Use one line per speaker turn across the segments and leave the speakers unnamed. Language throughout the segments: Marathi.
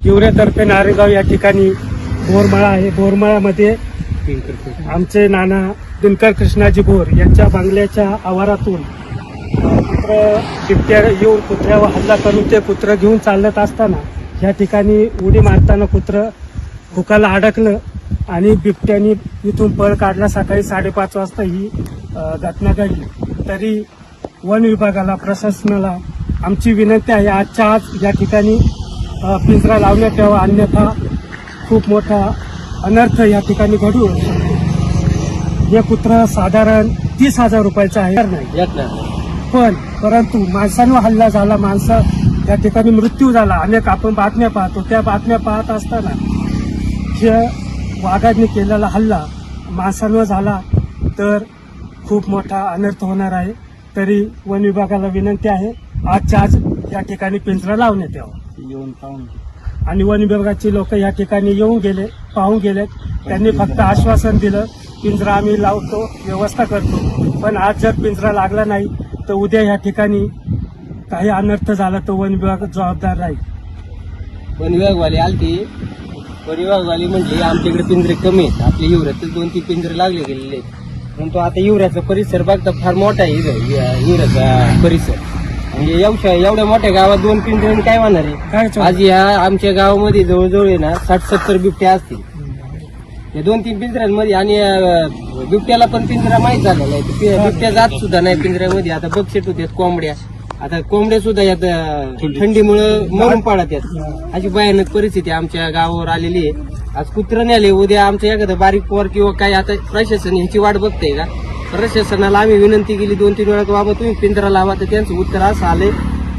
हिवरेतर्फे नारेगाव या ठिकाणी बोरमाळा आहे. बोरमाळ्यामध्ये आमचे नाना दिनकर कृष्णाजी भोर यांच्या बंगल्याच्या आवारातून कुत्र बिबट्या येऊन कुत्र्यावर हल्ला करून ते कुत्र घेऊन चालत असताना या ठिकाणी उडी मारताना कुत्र हुकाला अडकलं आणि बिबट्याने इथून पळ काढला. सकाळी 5:30 वाजता ही घटना घडली. तरी वन विभागाला, प्रशासनाला आमची विनंती आहे, आजच्या आज या ठिकाणी पिंजरा लावण्यात यावा, अन्यथा खूप मोठा अनर्थ या ठिकाणी घडू शकतो. हे कुत्र साधारण 30,000 रुपयाचं आहे नाही, पण परंतु माणसांवर हल्ला झाला, माणसं त्या ठिकाणी मृत्यू झाला. अनेक आपण बातम्या पाहतो, त्या बातम्या पाहत असताना हे वाघाने केलेला हल्ला माणसांवर झाला तर खूप मोठा अनर्थ होणार आहे. तरी वन विभागाला विनंती आहे, आजच्या आज या ठिकाणी पिंजरा लावण्यात यावा.
येऊन पाहून
आणि वन विभागाची लोक या ठिकाणी येऊन गेले, पाहून गेले. त्यांनी फक्त आश्वासन दिलं, पिंजरा आम्ही लावतो, व्यवस्था करतो. पण आज जर पिंजरा लागला नाही तर उद्या या ठिकाणी काही अनर्थ झाला तर वन विभाग जबाबदार राहील.
वन विभागवाले आलते. वन विभागवाले म्हणजे आमच्याकडे पिंजरे कमी आहेत. आपल्या हिवऱ्यातच 2-3 पिंजरे लागले गेलेले आहेत. परंतु आता हिवऱ्याचा परिसर बघता फार मोठा आहे. हिवऱ्याचा परिसर म्हणजे एवढ्या मोठ्या गावात 2 पिंजऱ्यांनी काय होणार आहे? आज या आमच्या गावामध्ये जवळजवळ आहे ना 60-70 बिबट्या असतील या 2-3 पिंजऱ्यांमध्ये. आणि बिबट्याला पण पिंजरा माहीत झालेला आहे. बिबट्या जात सुद्धा नाही पिंजऱ्यामध्ये. आता बक्षेट होत्यात कोंबड्या, आता कोंबड्या सुद्धा यात थंडीमुळे मरून पाडत आहेत. अशी भयानक परिस्थिती आमच्या गावावर आलेली आहे. आज कुत्रं नेले, उद्या आमचं एखादं बारीक पोर किंवा काय. आता प्रशासन ह्याची वाट बघतंय का? प्रशासनाला आम्ही विनंती केली 2-3 वेळा, बाबा तुम्ही पिंजरा लावा. तर त्यांचं उत्तर असं आलंय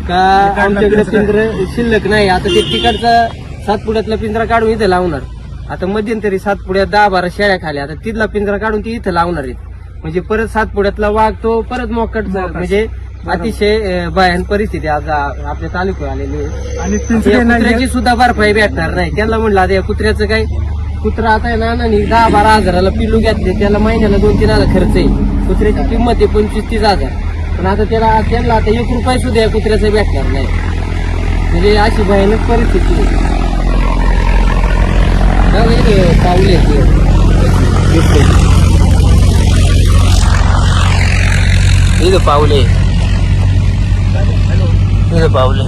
का आमच्याकडे पिंजरा शिल्लक नाही. आता ते तिकडचा 7 पुढ्यातला पिंजरा काढून इथं लावणार. आता मध्यंतरी 7 पुढ्यात 10-12 शेळ्या खाल्या, आता तिथला पिंजरा काढून ती इथं लावणार आहेत. म्हणजे परत 7 पुढ्यातला वाघ तो परत मोकट, म्हणजे अतिशय भयान परिस्थिती आज आपल्या तालुक्यात आलेली आहे.
आणि
कुत्र्याची सुद्धा भरपाई भेटणार नाही. त्यांना म्हणलं आता या कुत्र्याचं काय, कुत्रा आता आहे ना 10-12 हजाराला पिल्लू घेतले, त्याला महिन्याला 2-3 हजार खर्च आहे. कुत्र्याची किंमत आहे 25-30 हजार. पण आता त्यांना आता 1 रुपया सुद्धा या कुत्र्याचा भेटणार नाही. म्हणजे अशी भयानक परिस्थिती आहे. पावले इथं पावले, इथं पावले.